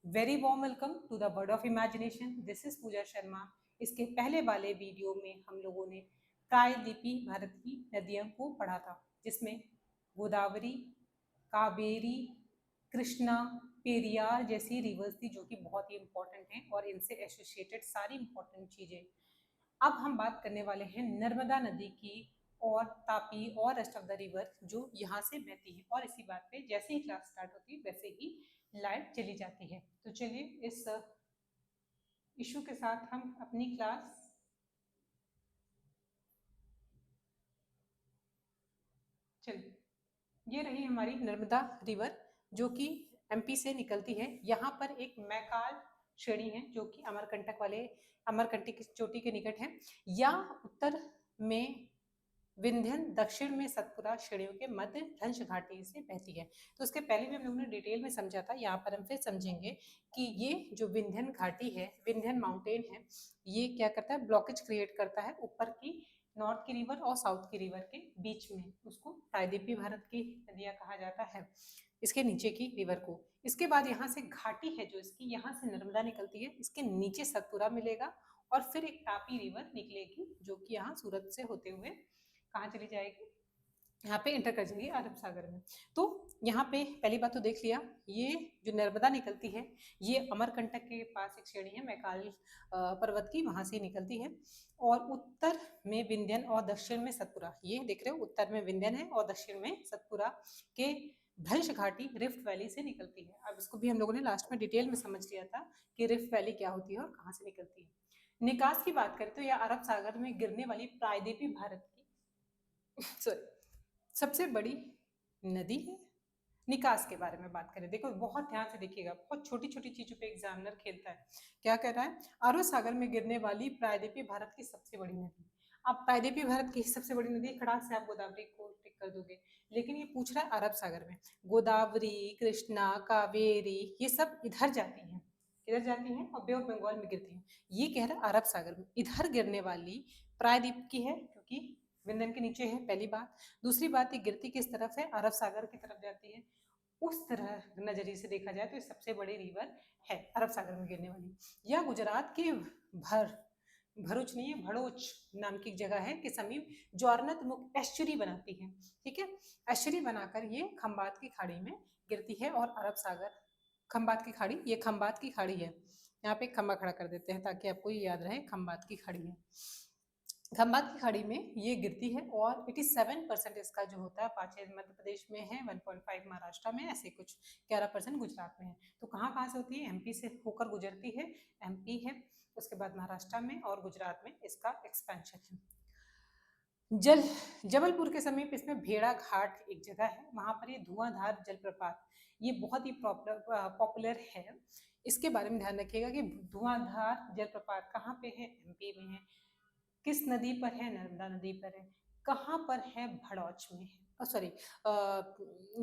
Very warm welcome to the word of imagination. This is Pooja Sharma. इसके पहले वाले video में हम लोगों ने प्रायद्वीपीय भारत की नदियों को पढ़ा था, जिसमें गोदावरी, कावेरी, कृष्णा, पेरियार जैसी रिवर्स थी, जो कि बहुत ही इंपॉर्टेंट हैं और इनसे एसोसिएटेड सारी इंपॉर्टेंट चीजें। अब हम बात करने वाले हैं नर्मदा नदी की और तापी और रेस्ट ऑफ द रिवर जो यहाँ से बहती है। और इसी बात पे जैसे ही क्लास स्टार्ट होती है वैसे ही लाइट चली जाती है। तो चलिए इस इशू के साथ हम अपनी क्लास चलिए। ये रही हमारी नर्मदा रिवर जो कि एमपी से निकलती है। यहाँ पर एक मैकाल श्रेणी है जो कि अमरकंटक वाले अमरकंटक की चोटी के निकट है। या उत्तर में विंध्यन, दक्षिण में सतपुरा श्रेणियों के मध्य भ्रंश घाटी से बहती है। तो उसके पहले भी हम लोगों ने डिटेल में समझा था, यहाँ पर हम फिर समझेंगे कि ये जो विंध्यन घाटी है, विंध्यन माउंटेन है, ये क्या करता है, ब्लॉकेज क्रिएट करता है ऊपर की नॉर्थ की रिवर और साउथ की रिवर के बीच में। उसको प्रायद्वीपीय भारत की नदियां कहा जाता है, इसके नीचे की रिवर को। इसके बाद यहाँ से घाटी है जो इसकी, यहाँ से नर्मदा निकलती है, इसके नीचे सतपुरा मिलेगा और फिर एक तापी रिवर निकलेगी जो कि यहाँ सूरत से होते हुए कहाँ चली जाएगी, यहाँ पे इंटर कर जाएगी अरब सागर में। तो यहाँ पे पहली बात तो देख लिया, ये जो नर्मदा निकलती है ये अमरकंटक के पास एक श्रेणी है मैकाल पर्वत की, वहां से निकलती है। और उत्तर में विंध्यन और दक्षिण में सतपुरा, ये देख रहे हो, उत्तर में विंध्यन है और दक्षिण में सतपुरा के भ्रंश घाटी रिफ्ट वैली से निकलती है। अब इसको भी हम लोगों ने लास्ट में डिटेल में समझ लिया था कि रिफ्ट वैली क्या होती है और कहाँ से निकलती है। निकास की बात करें तो यह अरब सागर में गिरने वाली प्रायद्वीपीय भारत की सॉरी सबसे बड़ी नदी है। निकास के बारे में बात करें, देखो बहुत ध्यान से देखिएगा, बहुत छोटी छोटी चीजों पे एग्जामिनर खेलता है। क्या कह रहा है, अरब सागर में गिरने वाली प्रायद्वीपीय भारत की सबसे बड़ी नदी। अब प्रायद्वीपीय भारत की सबसे बड़ी नदी खड़ाक से आप गोदावरी को टिक कर दोगे, लेकिन ये पूछ रहा है अरब सागर में। गोदावरी, कृष्णा, कावेरी ये सब इधर जाती हैं, इधर जाती हैं और बे ऑफ बंगाल में गिरती हैं। ये कह रहा है अरब सागर में इधर गिरने वाली प्रायद्वीप की है, क्योंकि विंध्यन के नीचे है, पहली बात। दूसरी बात, ये गिरती किस तरफ है, अरब सागर की तरफ जाती है। उस तरह नजरिए से देखा जाए तो ये सबसे बड़ी रिवर है अरब सागर में गिरने वाली। या गुजरात के भरूच नहीं है, भड़ोच नाम की जगह है के समीप ज्वारनद मुख एस्चुरी बनाती है। ठीक है, एस्चुरी बनाकर ये खंबात की खाड़ी में गिरती है और अरब सागर, खंबात की खाड़ी, ये खंबात की खाड़ी है। यहाँ पे खंबा खड़ा कर देते हैं ताकि आपको ये याद रहे, खंबात की खाड़ी है। खंबात की खाड़ी में ये गिरती है और 87% इसका जो होता है पाँचवें मध्य प्रदेश में है, 1.5 महाराष्ट्र में, ऐसे कुछ 11% गुजरात में है। तो कहाँ कहाँ से होती है, एमपी से होकर गुजरती है, एमपी है, उसके बाद महाराष्ट्र में और गुजरात में इसका एक्सपेंशन है। जबलपुर के समीप इसमें भेड़ा घाट एक जगह है, वहां पर ये धुआंधार जलप्रपात, ये बहुत ही पॉपुलर है। इसके बारे में ध्यान रखिएगा कि धुआंधार जलप्रपात कहाँ पे है, एमपी में है। किस नदी पर है, नर्मदा नदी पर है। कहाँ पर है, भड़ौच में है, सॉरी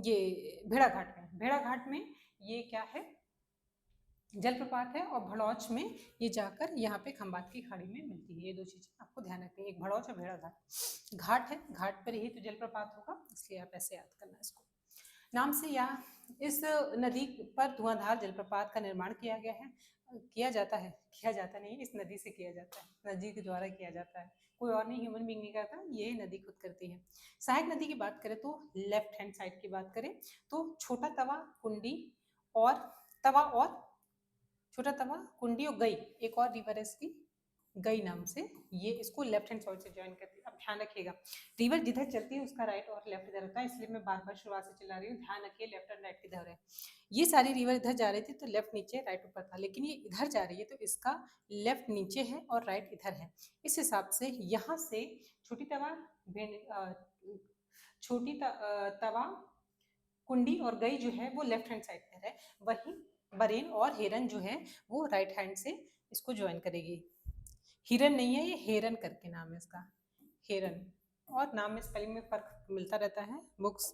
ये भेड़ाघाट में, भेड़ाघाट में ये क्या है, जलप्रपात है। और भड़ौच में ये जाकर यहाँ पे खंबात की खाड़ी में मिलती है। ये दो चीजें आपको ध्यान रखनी है, एक भड़ौच और भेड़ाघाट। घाट है, घाट पर ही तो जलप्रपात होगा, इसलिए आप ऐसे याद करना इसको नाम से। यहाँ इस नदी पर धुआंधार जलप्रपात का निर्माण किया गया है, किया जाता है, किया जाता नहीं, इस नदी से किया जाता है, नदी के द्वारा किया जाता है, कोई और नहीं, ह्यूमन बींग नहीं करता, ये नदी खुद करती है। सहायक नदी की बात करें तो लेफ्ट हैंड साइड की बात करें तो छोटा तवा, कुंडी और तवा, और छोटा तवा, कुंडी और गई, एक और रिवर है इसकी गई नाम से, ये इसको लेफ्ट हैंड साइड से ज्वाइन करती है। अब ध्यान रखिएगा, रिवर जिधर चलती है उसका राइट और लेफ्ट इधर होता है, इसलिए मैं बार बार शुरुआत से चला रही हूँ, ध्यान रखिए लेफ्ट एंड राइट किधर है। ये सारी रिवर इधर जा रही थी तो लेफ्ट नीचे राइट ऊपर था, लेकिन ये इधर जा रही है तो इसका लेफ्ट नीचे है और राइट इधर है। इस हिसाब से यहाँ से छोटी तवा, तवा, कुंडी और गई जो है वो लेफ्ट हैंड साइड पर है, वही बरेन और हेरन जो है वो राइट हैंड से इसको ज्वाइन करेगी। हिरन नहीं है, ये हेरन करके नाम है इसका, हेरन। और नाम में स्पेलिंग में फर्क मिलता रहता है बुक्स,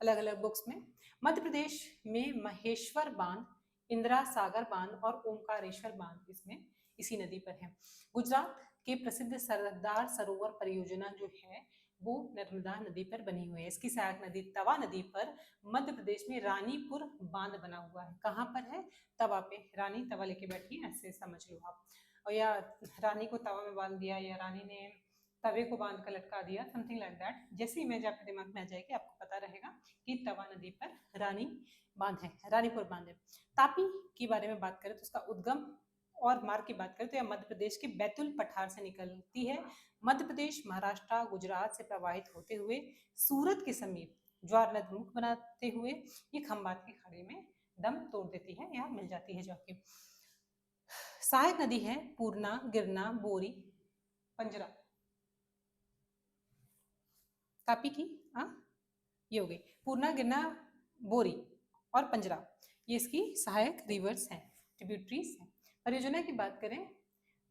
अलग अलग बुक्स में। मध्य प्रदेश में महेश्वर बांध, इंदिरा सागर बांध और ओमकारेश्वर बांध इसमें इसी नदी पर है। गुजरात के प्रसिद्ध सरदार सरोवर परियोजना जो है वो नर्मदा नदी पर बनी हुई है। इसकी सहायक नदी तवा नदी पर मध्य प्रदेश में रानीपुर बांध बना हुआ है। कहाँ पर है? तवा पे। रानी तवा लेके बैठी है, ऐसे समझ लो आप। और या रानी को तवा में बांध दिया, या रानी ने तवे को बांध कर लटका दिया, समथिंग लाइक दैट। जैसी इमेज आपके दिमाग में आ जाएगी आपको पता रहेगा कि तवा नदी पर रानी बांध है, रानीपुर बांध है। तापी के बारे में बात करें तो उसका उद्गम और मार्ग की बात करें तो यह मध्य प्रदेश के बैतुल पठार से निकलती है। मध्य प्रदेश, महाराष्ट्र, गुजरात से प्रवाहित होते हुए सूरत के समीप ज्वार नदमुख बनाते हुए ये खंबात की खाड़ी में दम तोड़ देती है, यहाँ मिल जाती है जाके। सहायक नदी है पूर्णा, गिरना, बोरी, पंजरा। तापी की ये हो गई पूर्णा, गिरना, बोरी और पंजरा, ये इसकी सहायक रिवर्स हैं, ट्रिब्यूटरीज हैं। परियोजना की बात करें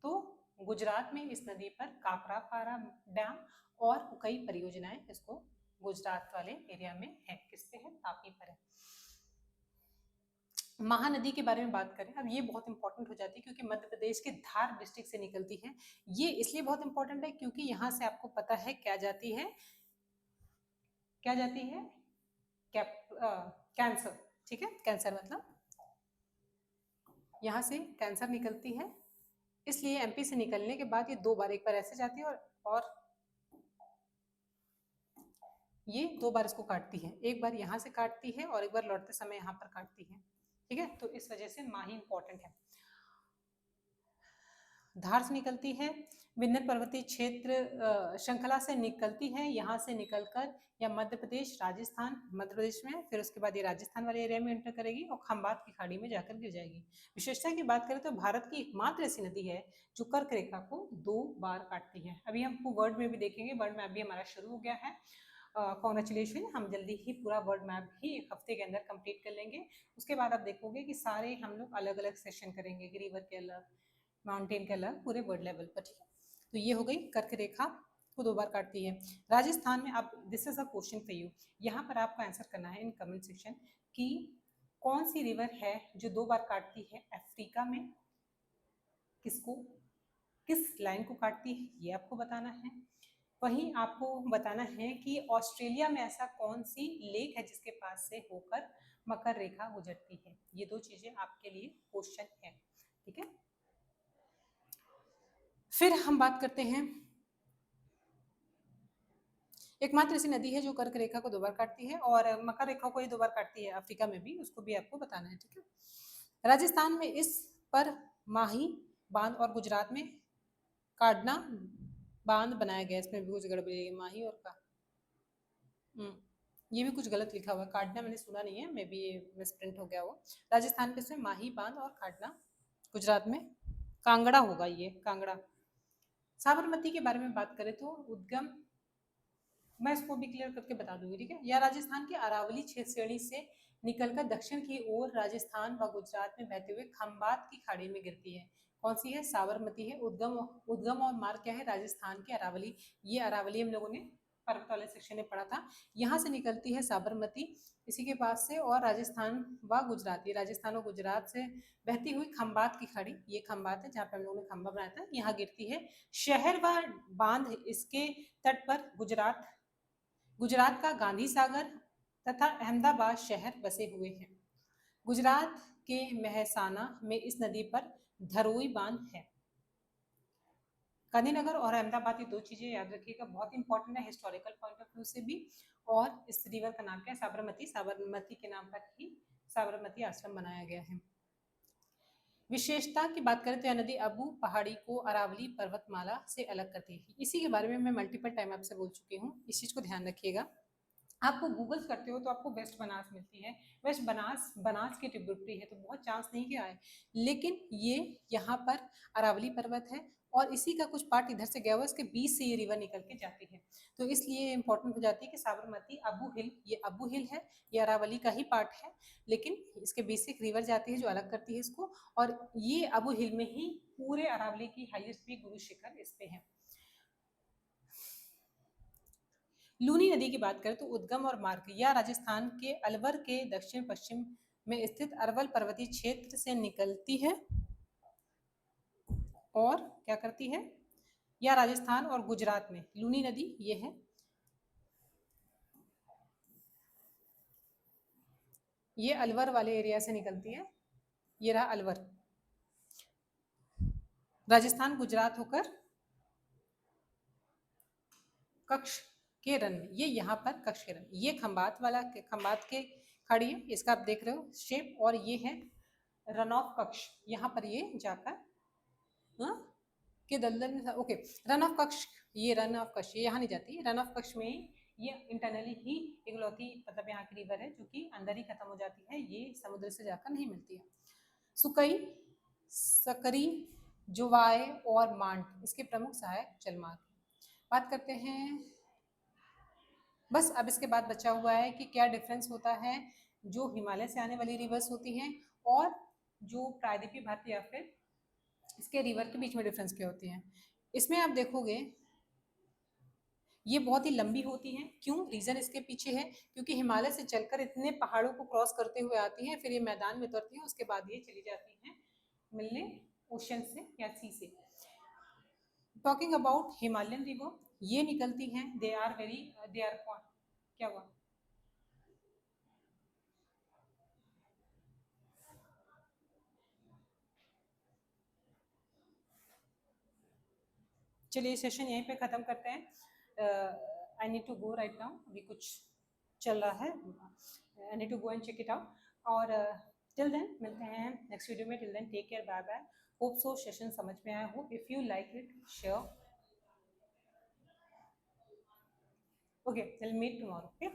तो गुजरात में इस नदी पर काकरापारा डैम और कई परियोजनाएं इसको गुजरात वाले एरिया में है। किस पे है? तापी पर है। महानदी के बारे में बात करें, अब ये बहुत इंपॉर्टेंट हो जाती है क्योंकि मध्य प्रदेश के धार डिस्ट्रिक्ट से निकलती है। ये इसलिए बहुत इंपॉर्टेंट है क्योंकि यहाँ से आपको पता है क्या जाती है, क्या जाती है? कैंसर। ठीक है, कैंसर मतलब यहाँ से कैंसर निकलती है, इसलिए एमपी से निकलने के बाद ये दो बार, एक बार ऐसे जाती है और ये दो बार इसको काटती है। एक बार यहाँ से काटती है और एक बार लौटते समय यहाँ पर काटती है। ठीक है, तो इस वजह से माही इंपॉर्टेंट है। धार से निकलती है, विंध्य पर्वतीय क्षेत्र श्रृंखला से निकलती है, यहाँ से निकलकर या मध्य प्रदेश, राजस्थान, मध्य प्रदेश में, फिर उसके बाद ये राजस्थान वाले एरिया में एंटर करेगी और खंबात की खाड़ी में जाकर गिर जाएगी। विशेषता की बात करें तो भारत की एकमात्र ऐसी नदी है जो कर्क रेखा को 2 बार काटती है। अभी हमको वर्ल्ड में भी देखेंगे, वर्ल्ड मैप भी हमारा शुरू हो गया है। कॉन्ग्रेचुलेशन, हम जल्दी ही पूरा वर्ल्ड मैप ही एक हफ्ते के अंदर कंप्लीट कर लेंगे। उसके बाद आप देखोगे कि सारे हम लोग अलग अलग सेशन करेंगे, रिवर के अलग, माउंटेन के अलग, पूरे वर्ल्ड लेवल पर। ठीक है, तो ये हो गई कर्क रेखा को 2 बार काटती है। राजस्थान में, अब this is a question for you, यहाँ पर आपको आंसर करना है इन कमेंट सेक्शन कि कौन सी रिवर है जो 2 बार काटती है अफ्रीका में, किसको, किस लाइन को काटती है, ये आपको बताना है। वहीं आपको बताना है कि ऑस्ट्रेलिया में ऐसा कौन सी लेक है जिसके पास से होकर मकर रेखा गुजरती है। ये 2 चीजें आपके लिए क्वेश्चन है। ठीक है, फिर हम बात करते हैं, एकमात्र ऐसी नदी है जो कर्क रेखा को 2 बार काटती है और मकर रेखा को ही 2 बार काटती है अफ्रीका में भी, उसको भी आपको बताना है। ठीक है, राजस्थान में इस पर माही बांध और गुजरात में काडना बांध बनाया गया। इसमें भी कुछ गड़बड़ी है, माही और का ये भी कुछ गलत लिखा हुआ है, काडना मैंने सुना नहीं है, मे बी ये मिसप्रिंट हो गया हो। राजस्थान के इसमें माही बांध और काडना, गुजरात में कांगड़ा होगा, ये कांगड़ा। साबरमती के बारे में बात करें तो उद्गम, मैं इसको भी क्लियर करके बता दूंगी। ठीक है, यह राजस्थान के अरावली क्षेत्र श्रेणी से निकलकर दक्षिण की ओर राजस्थान व गुजरात में बहते हुए खंबात की खाड़ी में गिरती है। कौन सी है? साबरमती है। उद्गम और मार्ग क्या है? राजस्थान के अरावली, ये अरावली हम लोगों ने पर्वत वाले सेक्शन में पढ़ा था। यहाँ से निकलती है साबरमती इसी के पास से, और राजस्थान व गुजरात, ये राजस्थान और गुजरात से बहती हुई खंबात की खाड़ी, ये खंबात है जहाँ पे हम लोगों ने खंबा बनाया था, यहाँ गिरती है। शहर व बांध इसके तट पर गुजरात का गांधी सागर तथा अहमदाबाद शहर बसे हुए हैं। गुजरात के मेहसाना में इस नदी पर धरोई बांध है। गांधीनगर और अहमदाबाद, ये 2 चीजें याद रखिएगा, बहुत इंपॉर्टेंट है हिस्टोरिकल पॉइंट ऑफ व्यू से भी। और इस रिवर का नाम क्या है? साबरमती। साबरमती के नाम पर ही साबरमती आश्रम बनाया गया है। विशेषता की बात करें तो यह नदी अबू पहाड़ी को अरावली पर्वतमाला से अलग करती है। इसी के बारे में मैं मल्टीपल टाइम आपसे बोल चुकी हूँ, इस चीज को ध्यान रखिएगा। आपको गूगल करते हो तो आपको वेस्ट बनास मिलती है, वेस्ट बनास बनास की ट्रिब्यूटरी है, तो बहुत चांस नहीं कि आए, लेकिन ये यहाँ पर अरावली पर्वत है और इसी का कुछ पार्ट इधर से गया हुआ, इसके बीच से ये रिवर निकल के जाती है, तो इसलिए इंपॉर्टेंट हो जाती है कि साबरमती अबू हिल, ये अबू हिल है, ये अरावली का ही पार्ट है, लेकिन इसके बीच से एक रिवर जाती है जो अलग करती है इसको, और ये अबू हिल में ही पूरे अरावली की हाईएस्ट पीक गुरु शिखर इस पे है। लूनी नदी की बात करें तो उद्गम और मार्ग, यह राजस्थान के अलवर के दक्षिण पश्चिम में स्थित अरवल पर्वतीय क्षेत्र से निकलती है और क्या करती है, यह राजस्थान और गुजरात में, लूनी नदी ये है, ये अलवर वाले एरिया से निकलती है, ये रहा अलवर, राजस्थान गुजरात होकर कच्छ के रन में, ये यहाँ पर कच्छ के रन, ये खंबात वाला, खंबात के खड़ी है, इसका आप देख रहे हो शेप, और ये है रन ऑफ कच्छ, यहाँ पर ये जाकर के दलदल में, ओके, रन ऑफ कच्छ, ये रन ऑफ कच्छ ये यहाँ नहीं जाती, रन ऑफ कच्छ में ही ये इंटरनली ही इकलौती मतलब यहाँ की रिवर है जो कि अंदर ही खत्म हो जाती है, ये समुद्र से जाकर नहीं मिलती है। सुकई, सकरी, जुवाए और मांड इसके प्रमुख सहायक जलमार्ग। बात करते हैं, बस अब इसके बाद बचा हुआ है कि क्या डिफरेंस होता है जो हिमालय से आने वाली रिवर्स होती हैं और जो प्रायद्वीपीय भारत या फिर इसके रिवर के बीच में डिफरेंस क्या होती है। इसमें आप देखोगे ये बहुत ही लंबी होती हैं, क्यों, रीजन इसके पीछे है, क्योंकि हिमालय से चलकर इतने पहाड़ों को क्रॉस करते हुए आती हैं, फिर ये मैदान में उतरती हैं, उसके बाद ये चली जाती हैं मिलने ओशन से या सी से। टॉकिंग अबाउट हिमालयन रिवर, ये निकलती हैं, दे आर क्या हुआ, चलिए सेशन यहीं पे ख़त्म करते हैं। I need to go right now, अभी कुछ चल रहा है, I need to go and check it out, और टिल देन मिलते हैं नेक्स्ट वीडियो में, till then take care, bye bye, hope so session समझ में आया हो, if you like it share, okay, will meet tomorrow, okay.